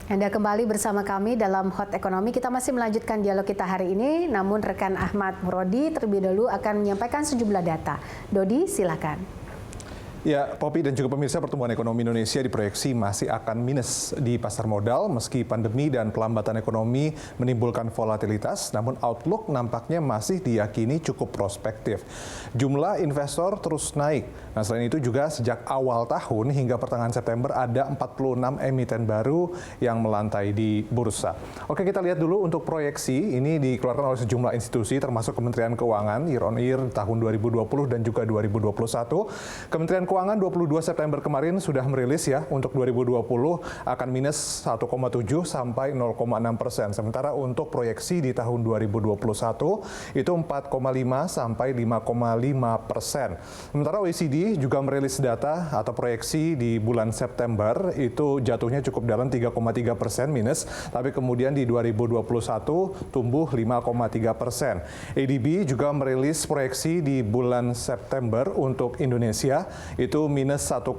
Anda kembali bersama kami dalam Hot Ekonomi. Kita masih melanjutkan dialog kita hari ini, namun rekan Ahmad Murodi terlebih dahulu akan menyampaikan sejumlah data. Dodi, silakan. Ya, Poppy dan juga pemirsa, pertumbuhan ekonomi Indonesia diproyeksi masih akan minus di pasar modal meski pandemi dan pelambatan ekonomi menimbulkan volatilitas, namun outlook nampaknya masih diyakini cukup prospektif. Jumlah investor terus naik. Nah, selain itu juga sejak awal tahun hingga pertengahan September ada 46 emiten baru yang melantai di bursa. Oke, kita lihat dulu untuk proyeksi. Ini dikeluarkan oleh sejumlah institusi termasuk Kementerian Keuangan year on year tahun 2020 dan juga 2021. Kementerian Keuangan 22 September kemarin sudah merilis ya untuk 2020 akan minus 1,7 sampai 0,6%. Sementara untuk proyeksi di tahun 2021 itu 4,5 sampai 5,5%. Sementara OECD juga merilis data atau proyeksi di bulan September itu jatuhnya cukup dalam 3,3% minus, tapi kemudian di 2021 tumbuh 5,3%. ADB juga merilis proyeksi di bulan September untuk Indonesia itu minus 1,0%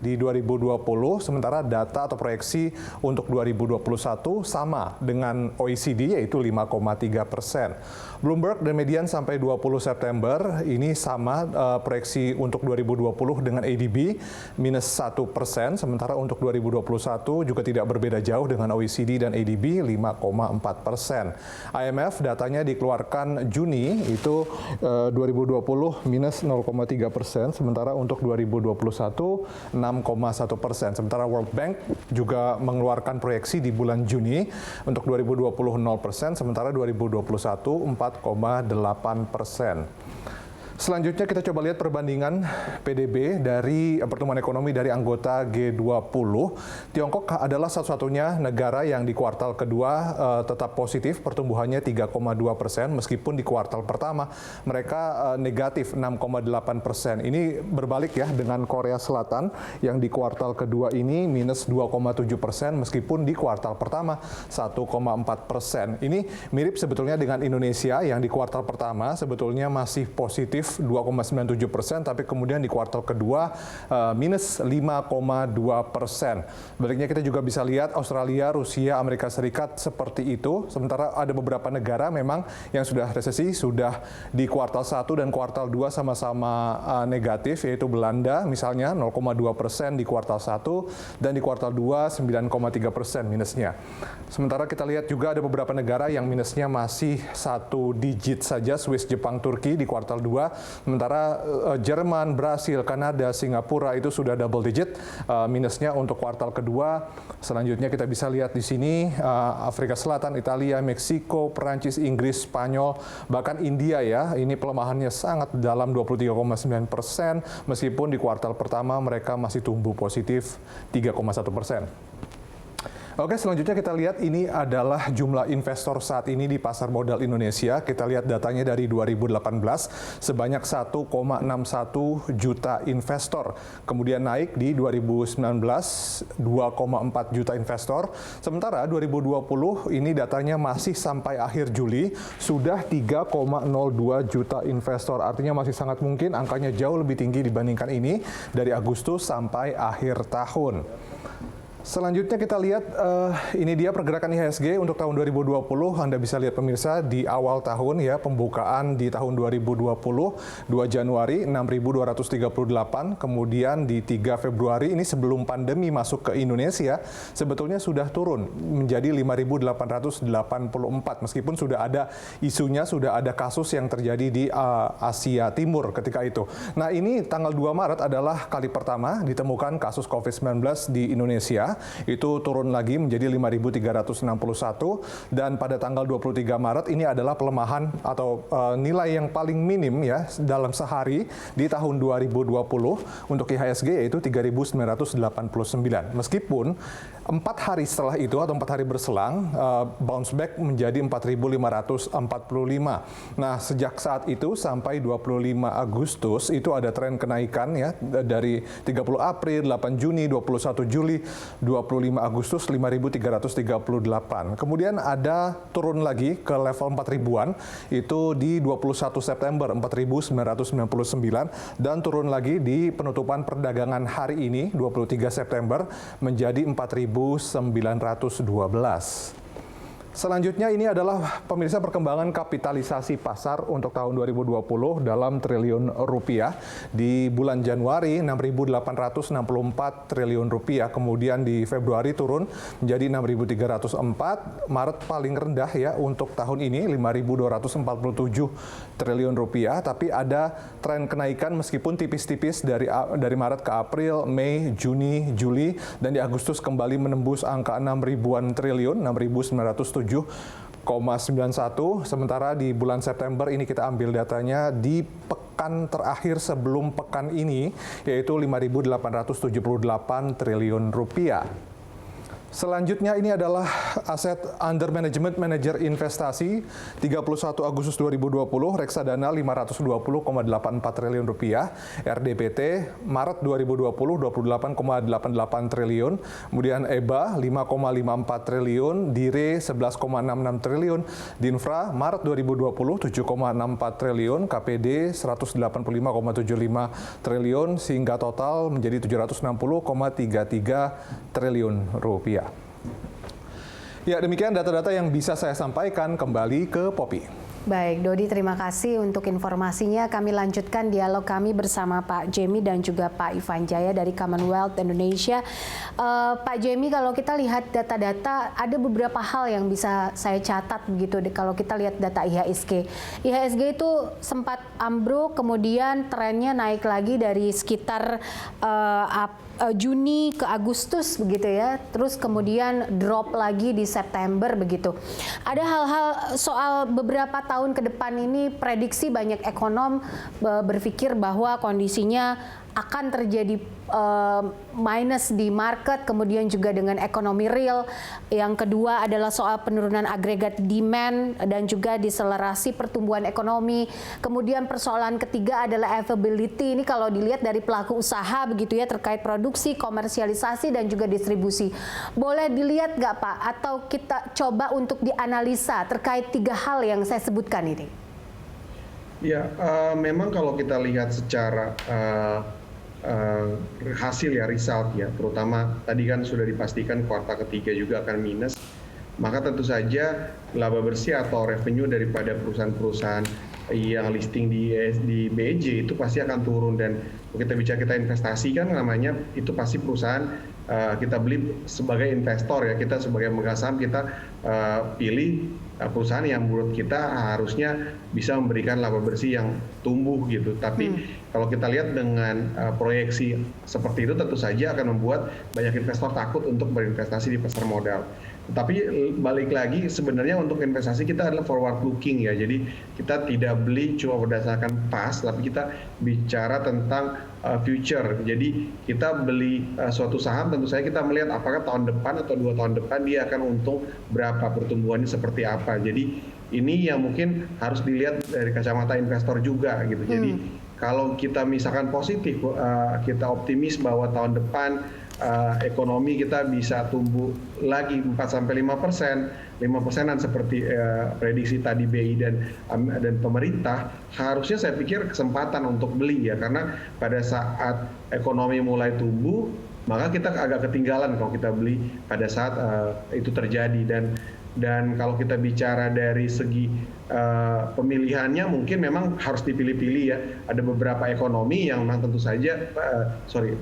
di 2020, sementara data atau proyeksi untuk 2021 sama dengan OECD yaitu 5,3%. Bloomberg dan Median sampai 20 September ini sama proyeksi untuk 2020 dengan ADB minus 1%, sementara untuk 2021 juga tidak berbeda jauh dengan OECD dan ADB 5,4%. IMF datanya dikeluarkan Juni itu 2020 minus 0,3%, sementara untuk 2021 6,1%. Sementara World Bank juga mengeluarkan proyeksi di bulan Juni untuk 2020 0%, sementara 2021 4,8%. Selanjutnya kita coba lihat perbandingan PDB dari pertumbuhan ekonomi dari anggota G20. Tiongkok adalah satu-satunya negara yang di kuartal kedua tetap positif, pertumbuhannya 3,2%, meskipun di kuartal pertama mereka negatif 6,8%. Ini berbalik ya dengan Korea Selatan yang di kuartal kedua ini minus 2,7%, meskipun di kuartal pertama 1,4%. Ini mirip sebetulnya dengan Indonesia yang di kuartal pertama sebetulnya masih positif 2,97%, tapi kemudian di kuartal kedua minus 5,2%. Baliknya kita juga bisa lihat Australia, Rusia, Amerika Serikat seperti itu. Sementara ada beberapa negara memang yang sudah resesi, sudah di kuartal 1 dan kuartal 2 sama-sama negatif, yaitu Belanda misalnya 0,2% di kuartal 1 dan di kuartal 2 9,3% minusnya. Sementara kita lihat juga ada beberapa negara yang minusnya masih satu digit saja, Swiss, Jepang, Turki di kuartal 2. Sementara Jerman, Brasil, Kanada, Singapura itu sudah double digit minusnya untuk kuartal kedua. Selanjutnya kita bisa lihat di sini Afrika Selatan, Italia, Meksiko, Perancis, Inggris, Spanyol, bahkan India ya. Ini pelemahannya sangat dalam 23,9%, meskipun di kuartal pertama mereka masih tumbuh positif 3,1%. Oke, selanjutnya kita lihat ini adalah jumlah investor saat ini di pasar modal Indonesia. Kita lihat datanya dari 2018, sebanyak 1,61 juta investor. Kemudian naik di 2019, 2,4 juta investor. Sementara 2020 ini datanya masih sampai akhir Juli, sudah 3,02 juta investor. Artinya masih sangat mungkin angkanya jauh lebih tinggi dibandingkan ini dari Agustus sampai akhir tahun. Selanjutnya kita lihat ini dia pergerakan IHSG untuk tahun 2020. Anda bisa lihat pemirsa di awal tahun ya, pembukaan di tahun 2020 2 Januari 6.238, kemudian di 3 Februari ini sebelum pandemi masuk ke Indonesia sebetulnya sudah turun menjadi 5.884, meskipun sudah ada isunya, sudah ada kasus yang terjadi di Asia Timur ketika itu. Nah, ini tanggal 2 Maret adalah kali pertama ditemukan kasus COVID-19 di Indonesia. Itu turun lagi menjadi 5.361, dan pada tanggal 23 Maret ini adalah pelemahan atau nilai yang paling minim ya dalam sehari di tahun 2020 untuk IHSG, yaitu 3.989. Meskipun 4 hari setelah itu atau 4 hari berselang bounce back menjadi 4.545. Nah, sejak saat itu sampai 25 Agustus itu ada tren kenaikan ya dari 30 April, 8 Juni, 21 Juli. 25 Agustus 5.338. Kemudian ada turun lagi ke level 4.000-an, itu di 21 September 4.999, dan turun lagi di penutupan perdagangan hari ini 23 September menjadi 4.912. Selanjutnya ini adalah pemirsa perkembangan kapitalisasi pasar untuk tahun 2020 dalam triliun rupiah. Di bulan Januari 6.864 triliun rupiah, kemudian di Februari turun menjadi 6.304, Maret paling rendah ya untuk tahun ini 5.247 triliun rupiah, tapi ada tren kenaikan meskipun tipis-tipis dari Maret ke April, Mei, Juni, Juli, dan di Agustus kembali menembus angka 6.000-an triliun, 6.907,91. Sementara di bulan September ini kita ambil datanya di pekan terakhir sebelum pekan ini, yaitu 5.878 triliun rupiah. Selanjutnya ini adalah aset under management manajer investasi 31 Agustus 2020, reksadana 520,84 triliun rupiah, RDPT Maret 2020 28,88 triliun, kemudian EBA 5,54 triliun, DIRE 11,66 triliun, DINFRA Maret 2020 7,64 triliun, KPD 185,75 triliun, sehingga total menjadi 760,33 triliun rupiah. Ya, demikian data-data yang bisa saya sampaikan. Kembali ke Poppy. Baik, Dodi, terima kasih untuk informasinya. Kami lanjutkan dialog kami bersama Pak Jemi dan juga Pak Ivan Jaya dari Commonwealth Indonesia. Pak Jemi, kalau kita lihat data-data, ada beberapa hal yang bisa saya catat begitu. Kalau kita lihat data IHSG. IHSG itu sempat ambruk, kemudian trennya naik lagi dari sekitar Juni ke Agustus begitu ya, terus kemudian drop lagi di September begitu. Ada hal-hal soal beberapa tahun ke depan ini, prediksi banyak ekonom berpikir bahwa kondisinya akan terjadi minus di market, kemudian juga dengan ekonomi real. Yang kedua adalah soal penurunan agregat demand dan juga deselerasi pertumbuhan ekonomi. Kemudian persoalan ketiga adalah availability. Ini kalau dilihat dari pelaku usaha begitu ya, terkait produksi, komersialisasi dan juga distribusi. Boleh dilihat nggak Pak? Atau kita coba untuk dianalisa terkait tiga hal yang saya sebutkan ini? Ya, memang kalau kita lihat secara hasil ya, result ya, terutama tadi kan sudah dipastikan kuartal ketiga juga akan minus, maka tentu saja laba bersih atau revenue daripada perusahaan-perusahaan yang listing di BEJ itu pasti akan turun. Dan kalau kita investasi kan namanya itu pasti perusahaan kita beli sebagai investor ya, kita sebagai pemegang saham kita pilih perusahaan yang menurut kita harusnya bisa memberikan laba bersih yang tumbuh gitu. Tapi kalau kita lihat dengan proyeksi seperti itu tentu saja akan membuat banyak investor takut untuk berinvestasi di pasar modal. Tapi balik lagi sebenarnya untuk investasi kita adalah forward looking ya. Jadi kita tidak beli cuma berdasarkan past, tapi kita bicara tentang future. Jadi kita beli suatu saham tentu saja kita melihat apakah tahun depan atau 2 tahun depan dia akan untung berapa, pertumbuhannya seperti apa. Jadi ini yang mungkin harus dilihat dari kacamata investor juga gitu. Jadi kalau kita misalkan positif, kita optimis bahwa tahun depan ekonomi kita bisa tumbuh lagi 4-5%, 5%-an seperti prediksi tadi BI dan pemerintah, harusnya saya pikir kesempatan untuk beli ya, karena pada saat ekonomi mulai tumbuh, maka kita agak ketinggalan kalau kita beli pada saat itu terjadi. Dan kalau kita bicara dari segi pemilihannya mungkin memang harus dipilih-pilih ya. Ada beberapa ekonomi yang memang tentu saja,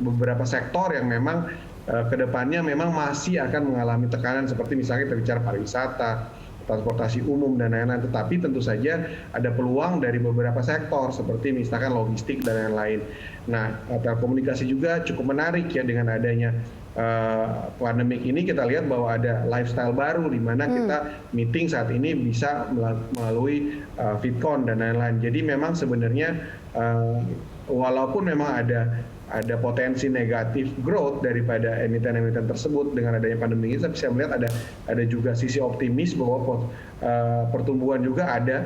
beberapa sektor yang memang kedepannya memang masih akan mengalami tekanan, seperti misalnya kita bicara pariwisata, transportasi umum dan lain-lain. Tetapi tentu saja ada peluang dari beberapa sektor seperti misalkan logistik dan lain-lain. Nah, telekomunikasi juga cukup menarik ya, dengan adanya pandemik ini kita lihat bahwa ada lifestyle baru di mana kita meeting saat ini bisa melalui VidCon dan lain-lain. Jadi memang sebenarnya walaupun memang ada ada potensi negatif growth daripada emiten-emiten tersebut dengan adanya pandemi ini, tapi saya melihat ada juga sisi optimis bahwa pertumbuhan juga ada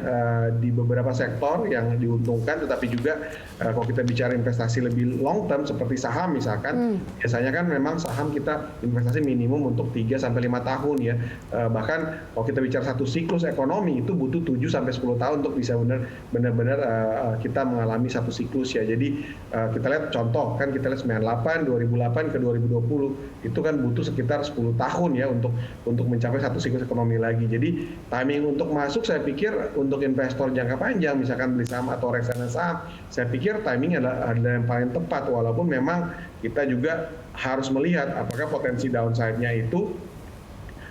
di beberapa sektor yang diuntungkan, tetapi juga kalau kita bicara investasi lebih long term seperti saham misalkan, biasanya kan memang saham kita investasi minimum untuk 3-5 tahun ya. Bahkan kalau kita bicara satu siklus ekonomi itu butuh 7-10 tahun untuk bisa benar-benar kita mengalami satu siklus ya. Jadi kita lihat contoh kan, kita lihat 98, 2008 ke 2020 itu kan butuh sekitar 10 tahun ya untuk mencapai satu siklus ekonomi lagi. Jadi timing untuk masuk saya pikir untuk investor jangka panjang misalkan beli saham atau reksadana saham, saya pikir timing adalah yang paling tepat, walaupun memang kita juga harus melihat apakah potensi downside-nya itu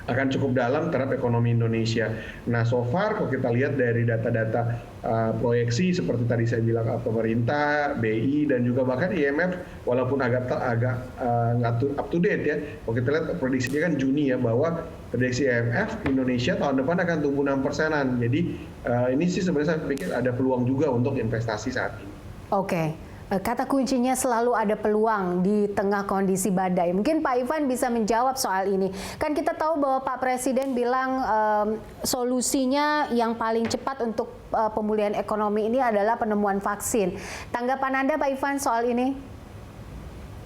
akan cukup dalam terhadap ekonomi Indonesia. Nah, so far kalau kita lihat dari data-data proyeksi seperti tadi saya bilang pemerintah, BI dan juga bahkan IMF, walaupun agak nggak up to date ya. Kalau kita lihat prediksinya kan Juni ya, bahwa prediksi IMF Indonesia tahun depan akan tumbuh 6%-an. Jadi ini sih sebenarnya saya pikir ada peluang juga untuk investasi saat ini. Oke. Kata kuncinya selalu ada peluang di tengah kondisi badai. Mungkin Pak Ivan bisa menjawab soal ini. Kan kita tahu bahwa Pak Presiden bilang solusinya yang paling cepat untuk pemulihan ekonomi ini adalah penemuan vaksin. Tanggapan Anda Pak Ivan soal ini?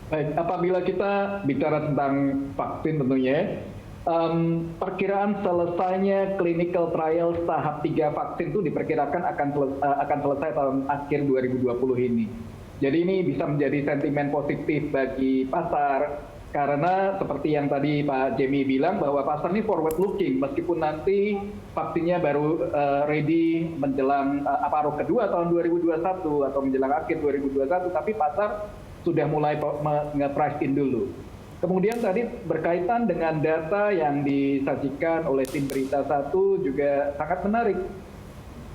Baik, apabila kita bicara tentang vaksin tentunya, perkiraan selesainya clinical trial tahap 3 vaksin itu diperkirakan akan selesai tahun akhir 2020 ini. Jadi ini bisa menjadi sentimen positif bagi pasar, karena seperti yang tadi Pak Jamie bilang bahwa pasar ini forward looking, meskipun nanti vaksinnya baru ready menjelang paruh kedua tahun 2021 atau menjelang akhir 2021, tapi pasar sudah mulai nge-price in dulu. Kemudian tadi berkaitan dengan data yang disajikan oleh tim Berita 1 juga sangat menarik.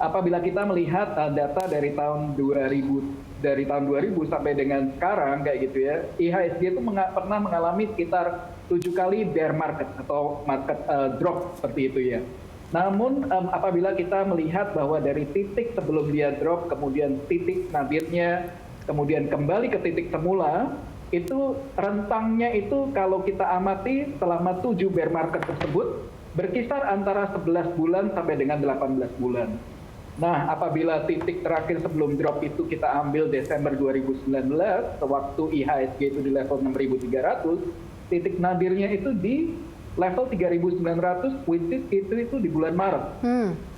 Apabila kita melihat data dari tahun 2000 sampai dengan sekarang kayak gitu ya, IHSG itu pernah mengalami sekitar 7 kali bear market atau market drop seperti itu ya. Namun apabila kita melihat bahwa dari titik sebelum dia drop, kemudian titik nadirnya, kemudian kembali ke titik semula, itu rentangnya itu kalau kita amati selama 7 bear market tersebut berkisar antara 11 bulan sampai dengan 18 bulan. Nah, apabila titik terakhir sebelum drop itu kita ambil Desember 2019, sewaktu IHSG itu di level 6.300, titik nadirnya itu di level 3.900, which is itu di bulan Maret.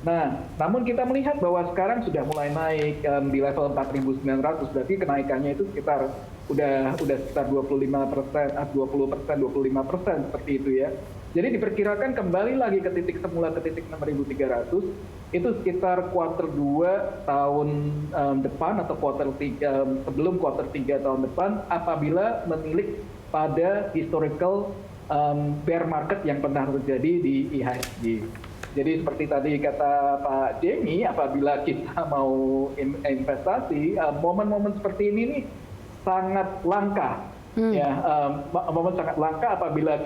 Nah, namun kita melihat bahwa sekarang sudah mulai naik di level 4.900, berarti kenaikannya itu sekitar udah sekitar 25%, 20%, 25% seperti itu ya. Jadi diperkirakan kembali lagi ke titik semula, ke titik 6.300, itu sekitar quarter 2 tahun depan atau quarter 3, sebelum quarter 3 tahun depan, apabila menilik pada historical bear market yang pernah terjadi di IHSG. Jadi seperti tadi kata Pak Jamie, apabila kita mau investasi, momen-momen seperti ini nih sangat langka. Ya, momen sangat langka apabila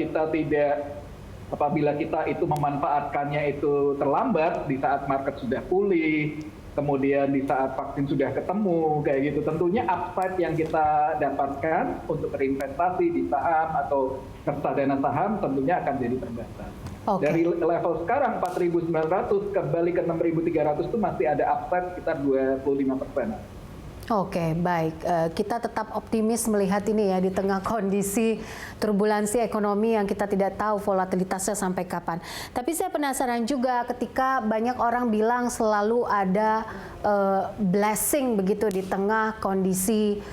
kita itu memanfaatkannya itu terlambat di saat market sudah pulih, kemudian di saat vaksin sudah ketemu, kayak gitu. Tentunya upside yang kita dapatkan untuk berinvestasi di saham atau reksadana saham tentunya akan jadi terbatas. Okay. Dari level sekarang 4.900 kembali ke 6.300 itu masih ada upside sekitar 25%. Oke, baik. Kita tetap optimis melihat ini ya di tengah kondisi turbulensi ekonomi yang kita tidak tahu volatilitasnya sampai kapan. Tapi saya penasaran juga ketika banyak orang bilang selalu ada blessing begitu di tengah kondisi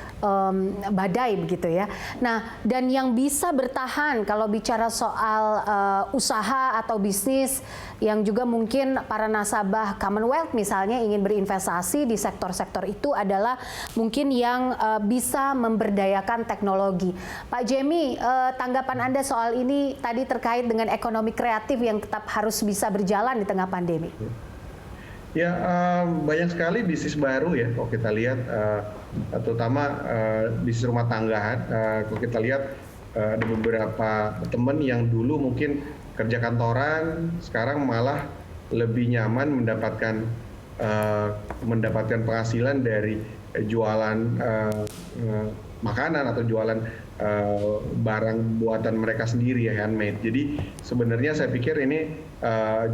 badai begitu ya. Nah, dan yang bisa bertahan kalau bicara soal usaha atau bisnis yang juga mungkin para nasabah Commonwealth misalnya ingin berinvestasi di sektor-sektor itu adalah mungkin yang bisa memberdayakan teknologi. Pak Jamie, tanggapan Anda soal ini tadi terkait dengan ekonomi kreatif yang tetap harus bisa berjalan di tengah pandemi. Ya, banyak sekali bisnis baru ya kalau kita lihat, terutama bisnis rumah tanggaan. Kalau kita lihat ada beberapa teman yang dulu mungkin kerja kantoran, sekarang malah lebih nyaman mendapatkan penghasilan dari jualan makanan atau jualan barang buatan mereka sendiri ya, handmade. Jadi sebenarnya saya pikir ini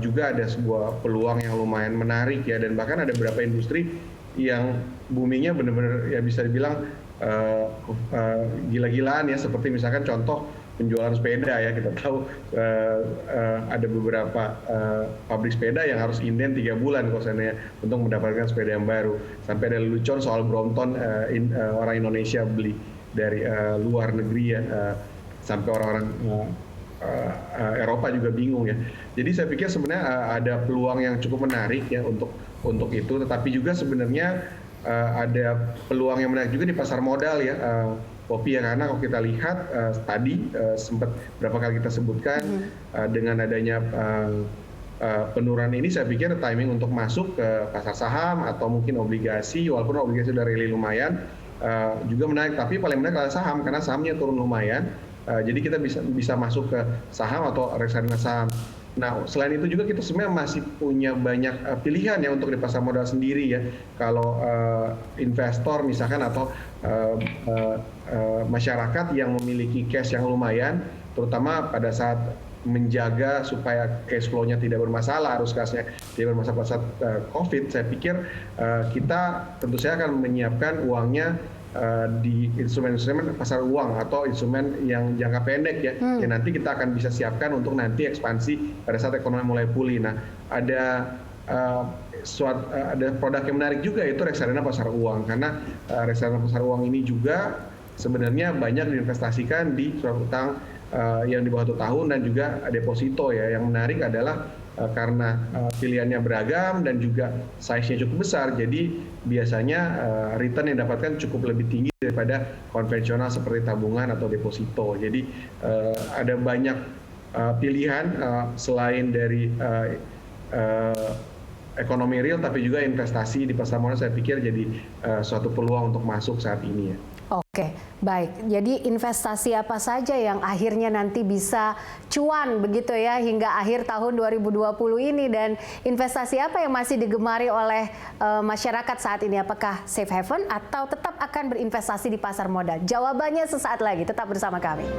juga ada sebuah peluang yang lumayan menarik ya, dan bahkan ada beberapa industri yang boomingnya benar-benar ya bisa dibilang gila-gilaan ya, seperti misalkan contoh penjualan sepeda ya. Kita tahu ada beberapa pabrik sepeda yang harus inden 3 bulan kalau seandainya untuk mendapatkan sepeda yang baru. Sampai ada lelucon soal Brompton, orang Indonesia beli dari luar negeri ya, sampai orang-orang Eropa juga bingung ya. Jadi saya pikir sebenarnya ada peluang yang cukup menarik ya untuk itu, tetapi juga sebenarnya ada peluang yang menarik juga di pasar modal ya, Poppy ya, karena kalau kita lihat tadi sempat berapa kali kita sebutkan dengan adanya penurunan ini, saya pikir timing untuk masuk ke pasar saham atau mungkin obligasi, walaupun obligasi sudah rally lumayan juga menarik, tapi paling menarik adalah saham karena sahamnya turun lumayan. Jadi kita bisa masuk ke saham atau reksadana saham. Nah, selain itu juga kita sebenarnya masih punya banyak pilihan ya untuk di pasar modal sendiri ya. Kalau investor misalkan atau masyarakat yang memiliki cash yang lumayan, terutama pada saat menjaga supaya cash flow-nya tidak bermasalah, arus kasnya tidak bermasalah pada saat COVID, saya pikir kita tentu saja akan menyiapkan uangnya di instrumen-instrumen pasar uang atau instrumen yang jangka pendek ya, yang nanti kita akan bisa siapkan untuk nanti ekspansi pada saat ekonomi mulai pulih. Nah, ada produk yang menarik juga, yaitu reksadana pasar uang, karena reksadana pasar uang ini juga sebenarnya banyak diinvestasikan di surat utang yang di bawah 1 tahun dan juga deposito ya. Yang menarik adalah karena pilihannya beragam dan juga size-nya cukup besar, jadi biasanya return yang didapatkan cukup lebih tinggi daripada konvensional seperti tabungan atau deposito. Jadi ada banyak pilihan selain dari ekonomi real, tapi juga investasi di pasar modal saya pikir jadi suatu peluang untuk masuk saat ini ya. Oke, baik. Jadi investasi apa saja yang akhirnya nanti bisa cuan begitu ya hingga akhir tahun 2020 ini, dan investasi apa yang masih digemari oleh masyarakat saat ini? Apakah safe haven atau tetap akan berinvestasi di pasar modal? Jawabannya sesaat lagi, tetap bersama kami.